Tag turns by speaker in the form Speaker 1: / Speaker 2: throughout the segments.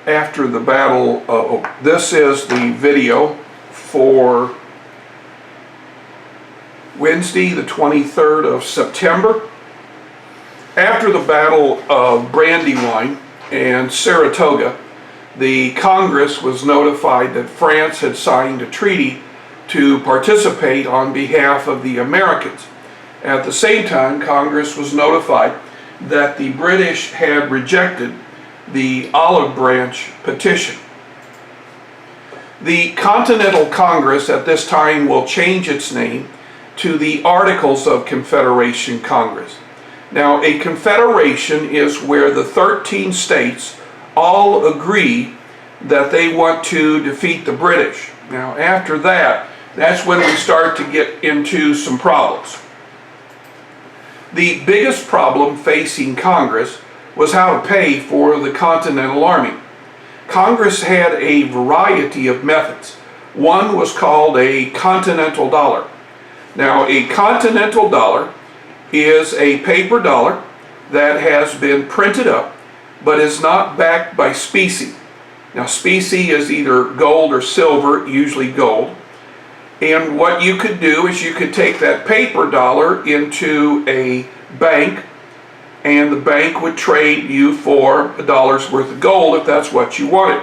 Speaker 1: after the battle. This is the video for Wednesday, the 23rd of September. After the Battle of Brandywine and Saratoga, the Congress was notified that France had signed a treaty to participate on behalf of the Americans. At the same time, Congress was notified that the British had rejected the Olive Branch petition. The Continental Congress at this time will change its name to the Articles of Confederation Congress. Now, a confederation is where the 13 states all agree that they want to defeat the British. Now, after that, that's when we start to get into some problems. The biggest problem facing Congress was how to pay for the Continental Army. Congress had a variety of methods. One was called a Continental dollar. Now, a Continental dollar is a paper dollar that has been printed up but is not backed by specie. Now, specie is either gold or silver, usually gold. And what you could do is you could take that paper dollar into a bank, and the bank would trade you for $1 worth of gold if that's what you wanted.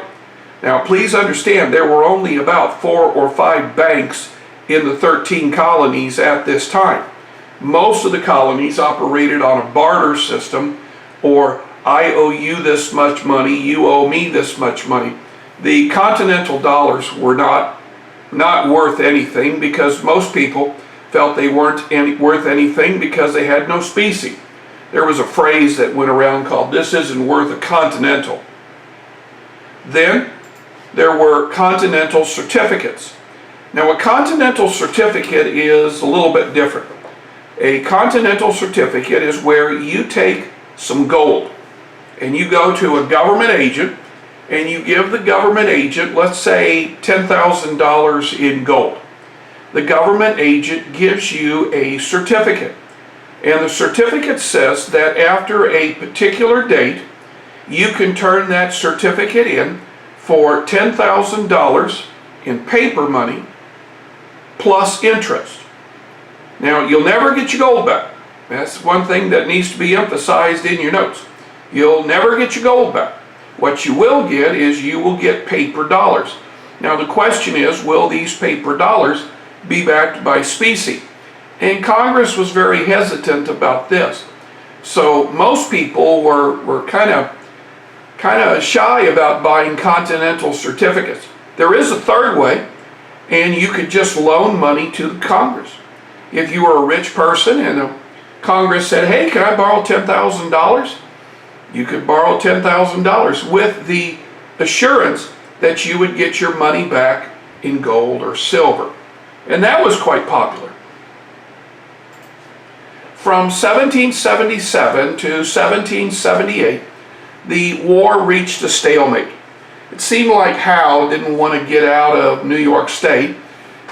Speaker 1: Now, please understand, there were only about 4 or 5 banks in the 13 colonies at this time. Most of the colonies operated on a barter system, or I owe you this much money, you owe me this much money. The Continental dollars were not worth anything because most people felt they weren't worth anything because they had no specie. There was a phrase that went around called, "This isn't worth a Continental." Then there were Continental certificates. Now, a Continental certificate is a little bit different. A Continental certificate is where you take some gold and you go to a government agent and you give the government agent, let's say, $10,000 in gold. The government agent gives you a certificate, and the certificate says that after a particular date, you can turn that certificate in for $10,000 in paper money plus interest. Now, you'll never get your gold back. That's one thing that needs to be emphasized in your notes. You'll never get your gold back. What you will get is you will get paper dollars. Now, the question is, will these paper dollars be backed by specie? And Congress was very hesitant about this. So most people were kind of shy about buying Continental certificates. There is a third way, and you could just loan money to the Congress. If you were a rich person and the Congress said, "Hey, can I borrow $10,000? You could borrow $10,000 with the assurance that you would get your money back in gold or silver. And that was quite popular. From 1777 to 1778, the war reached a stalemate. It seemed like Howe didn't want to get out of New York State,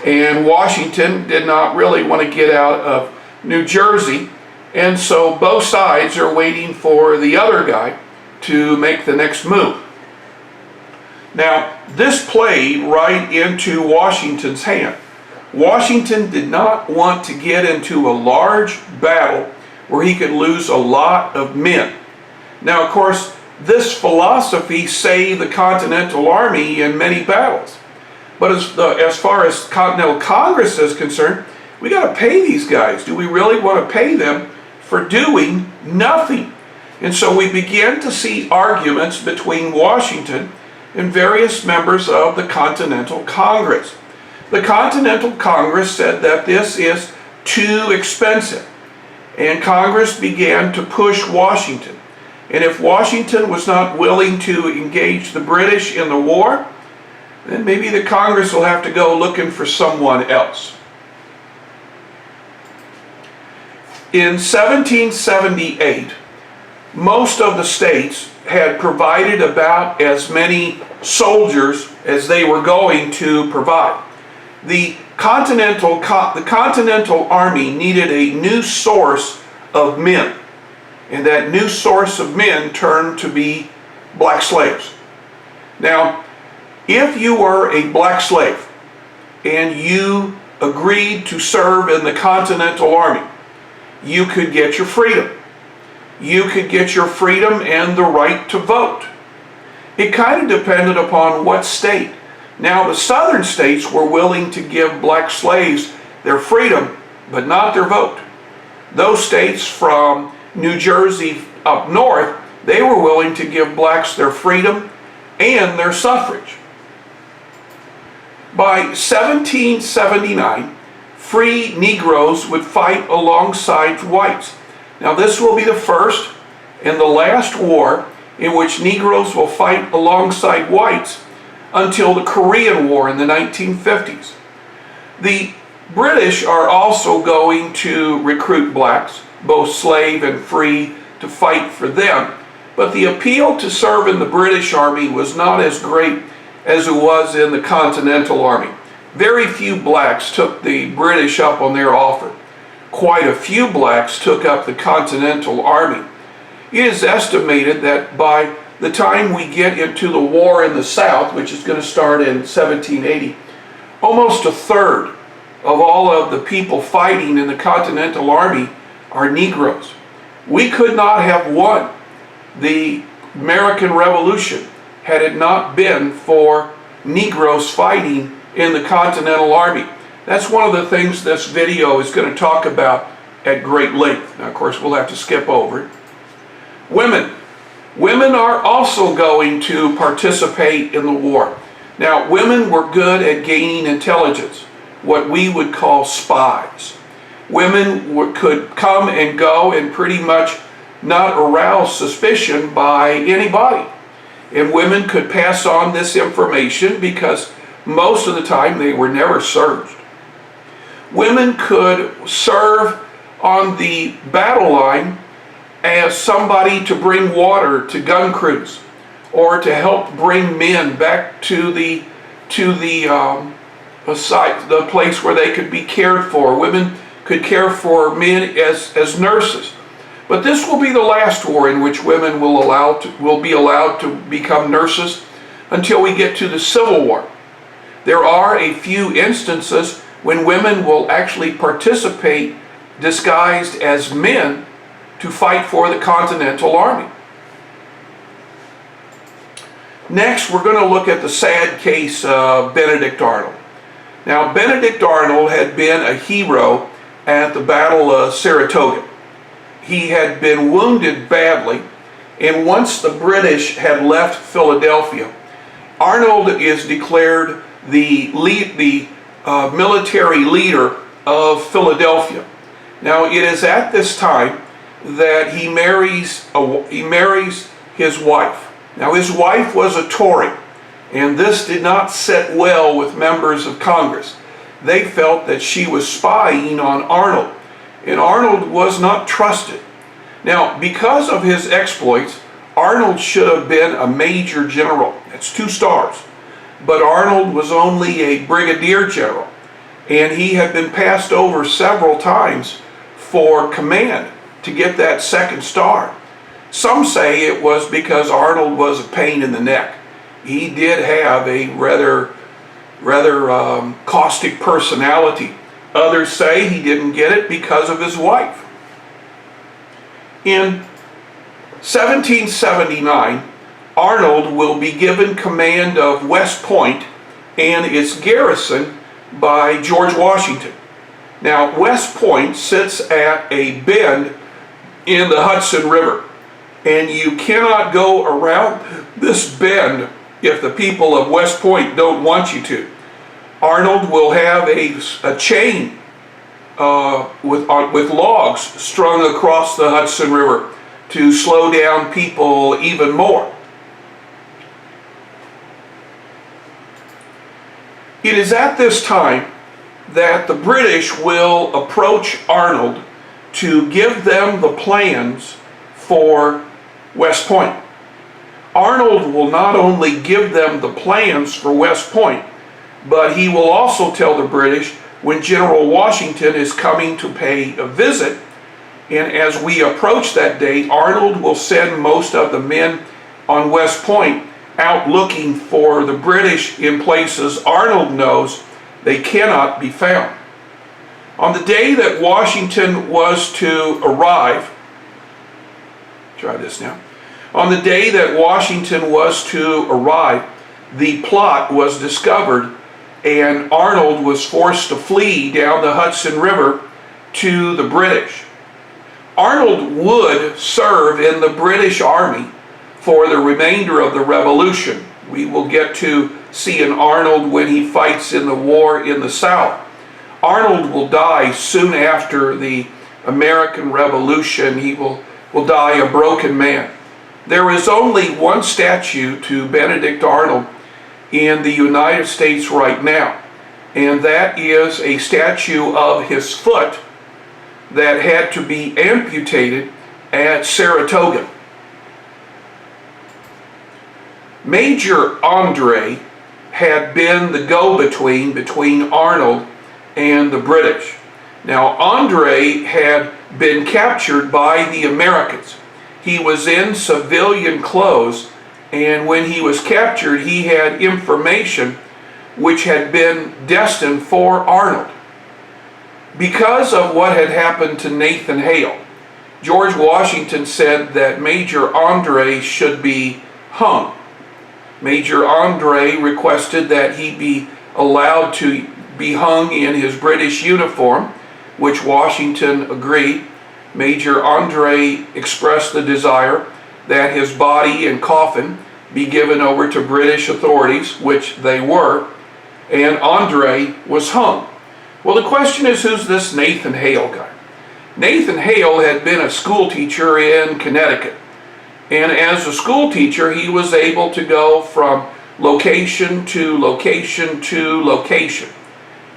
Speaker 1: and Washington did not really want to get out of New Jersey, and so both sides are waiting for the other guy to make the next move. Now, this played right into Washington's hand. Washington did not want to get into a large battle where he could lose a lot of men. Now, of course, this philosophy saved the Continental Army in many battles. But as far as Continental Congress is concerned, we got to pay these guys. Do we really want to pay them for doing nothing? And so we began to see arguments between Washington and various members of the Continental Congress. The Continental Congress said that this is too expensive, and Congress began to push Washington. And if Washington was not willing to engage the British in the war, then maybe the Congress will have to go looking for someone else. In 1778, most of the states had provided about as many soldiers as they were going to provide. The Continental Army needed a new source of men, and that new source of men turned to be black slaves. Now, if you were a black slave and you agreed to serve in the Continental Army, you could get your freedom. You could get your freedom and the right to vote. It kind of depended upon what state. Now, the southern states were willing to give black slaves their freedom, but not their vote. Those states from New Jersey up north, they were willing to give blacks their freedom and their suffrage. By 1779, free Negroes would fight alongside whites. Now, this will be the first and the last war in which Negroes will fight alongside whites until the Korean War in the 1950s. The British are also going to recruit blacks, both slave and free, to fight for them. But the appeal to serve in the British Army was not as great as it was in the Continental Army. Very few blacks took the British up on their offer. Quite a few blacks took up the Continental Army. It is estimated that by the time we get into the war in the South, which is going to start in 1780, almost a third of all of the people fighting in the Continental Army are Negroes. We could not have won the American Revolution had it not been for Negroes fighting in the Continental Army. That's one of the things this video is going to talk about at great length. Now, of course, we'll have to skip over it. Women. Women are also going to participate in the war. Now, women were good at gaining intelligence, what we would call spies. Women could come and go and pretty much not arouse suspicion by anybody. And women could pass on this information because most of the time they were never searched. Women could serve on the battle line as somebody to bring water to gun crews or to help bring men back to the site, the place where they could be cared for. Women could care for men as nurses. But this will be the last war in which women will be allowed to become nurses until we get to the Civil War. There are a few instances when women will actually participate disguised as men to fight for the Continental Army. Next, we're going to look at the sad case of Benedict Arnold. Now, Benedict Arnold had been a hero at the Battle of Saratoga. He had been wounded badly, and once the British had left Philadelphia, Arnold is declared the military leader of Philadelphia. Now, it is at this time that he marries his wife. Now, his wife was a Tory, and this did not sit well with members of Congress. They felt that she was spying on Arnold, and Arnold was not trusted. Now, because of his exploits, Arnold should have been a major general. That's 2 stars. But Arnold was only a brigadier general, and he had been passed over several times for command to get that 2nd star. Some say it was because Arnold was a pain in the neck. He did have a rather caustic personality. Others say he didn't get it because of his wife. In 1779, Arnold will be given command of West Point and its garrison by George Washington. Now, West Point sits at a bend in the Hudson River, and you cannot go around this bend if the people of West Point don't want you to. Arnold will have a chain with logs strung across the Hudson River to slow down people even more. It is at this time that the British will approach Arnold to give them the plans for West Point. Arnold will not only give them the plans for West Point, but he will also tell the British when General Washington is coming to pay a visit. And as we approach that date, Arnold will send most of the men on West Point out looking for the British in places Arnold knows they cannot be found. On the day that Washington was to arrive, try this now. On the day that Washington was to arrive, the plot was discovered and Arnold was forced to flee down the Hudson River to the British. Arnold would serve in the British Army for the remainder of the Revolution. We will get to see an Arnold when he fights in the war in the South. Arnold will die soon after the American Revolution. He will die a broken man. There is only one statue to Benedict Arnold in the United States right now, and that is a statue of his foot that had to be amputated at Saratoga. Major Andre had been the go-between between Arnold and the British. Now, Andre had been captured by the Americans. He was in civilian clothes, and when he was captured, he had information which had been destined for Arnold. Because of what had happened to Nathan Hale, George Washington said that Major Andre should be hung. Major Andre requested that he be allowed to be hung in his British uniform, which Washington agreed. Major Andre expressed the desire that his body and coffin be given over to British authorities, which they were, and Andre was hung. Well, the question is, who's this Nathan Hale guy? Nathan Hale had been a school teacher in Connecticut, and as a school teacher, he was able to go from location to location to location.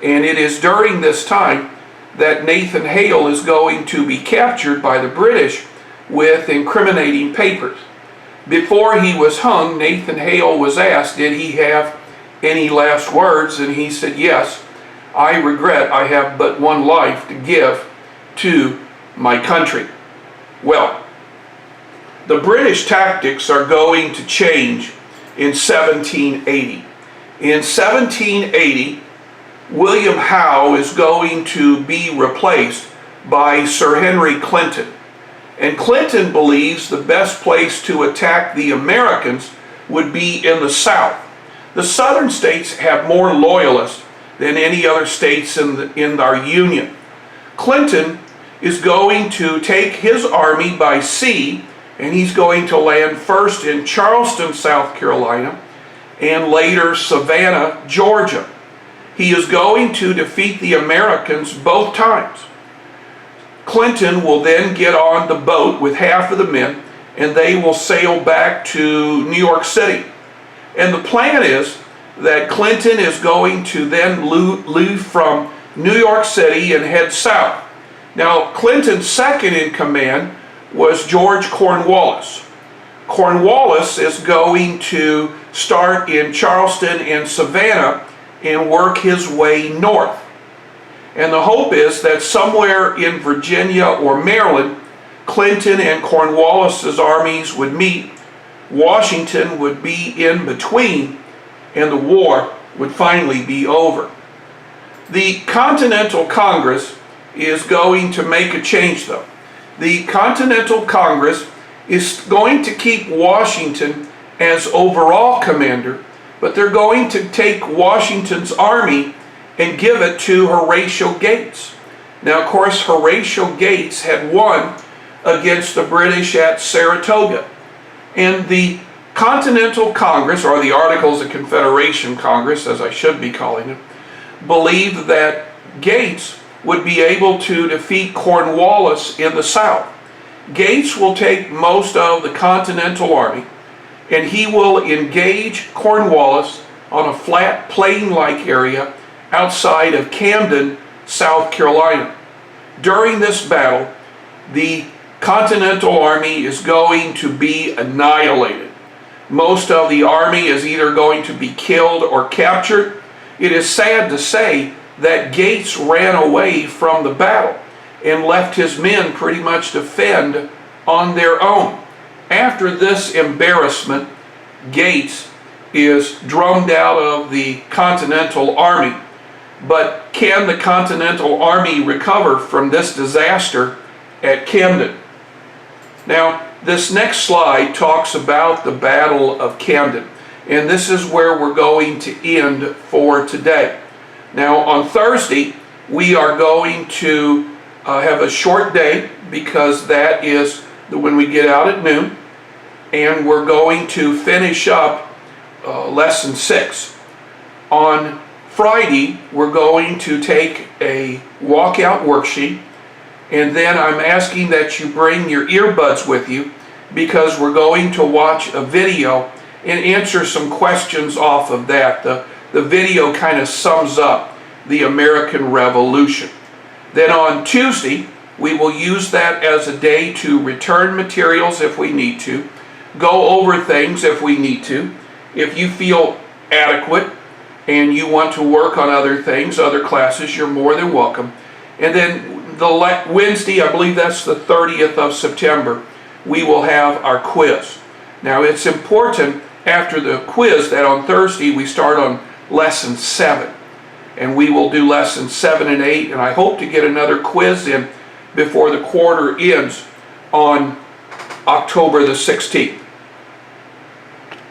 Speaker 1: And it is during this time that Nathan Hale is going to be captured by the British with incriminating papers. Before he was hung, Nathan Hale was asked, did he have any last words? And he said, yes, I regret I have but one life to give to my country. Well, the British tactics are going to change in 1780. In 1780, William Howe is going to be replaced by Sir Henry Clinton. And Clinton believes the best place to attack the Americans would be in the South. The southern states have more loyalists than any other states in our Union. Clinton is going to take his army by sea, and he's going to land first in Charleston, South Carolina, and later Savannah, Georgia. He is going to defeat the Americans both times. Clinton will then get on the boat with half of the men, and they will sail back to New York City. And the plan is that Clinton is going to then leave from New York City and head south. Now, Clinton's second in command was George Cornwallis. Cornwallis is going to start in Charleston and Savannah and work his way north. And the hope is that somewhere in Virginia or Maryland, Clinton and Cornwallis's armies would meet, Washington would be in between, and the war would finally be over. The Continental Congress is going to make a change, though. The Continental Congress is going to keep Washington as overall commander, but they're going to take Washington's army and give it to Horatio Gates. Now, of course, Horatio Gates had won against the British at Saratoga. And the Continental Congress, or the Articles of Confederation Congress, as I should be calling it, believed that Gates would be able to defeat Cornwallis in the South. Gates will take most of the Continental Army, and he will engage Cornwallis on a flat plain-like area outside of Camden, South Carolina. During this battle, the Continental Army is going to be annihilated. Most of the army is either going to be killed or captured. It is sad to say that Gates ran away from the battle and left his men pretty much to fend on their own. After this embarrassment, Gates is drummed out of the Continental Army. But can the Continental Army recover from this disaster at Camden? Now, this next slide talks about the Battle of Camden, and this is where we're going to end for today. Now, on Thursday, we are going to have a short day, because that is when we get out at noon, and we're going to finish up lesson 6. On Friday, we're going to take a walkout worksheet, and then I'm asking that you bring your earbuds with you, because we're going to watch a video and answer some questions off of that. The video kind of sums up the American Revolution. Then on Tuesday, we will use that as a day to return materials if we need to, go over things if we need to. If you feel adequate and you want to work on other things, other classes, you're more than welcome. And then the Wednesday, I believe that's the 30th of September, we will have our quiz. Now, it's important after the quiz that on Thursday we start on lesson 7. And we will do lessons 7 and 8, and I hope to get another quiz in before the quarter ends on October the 16th.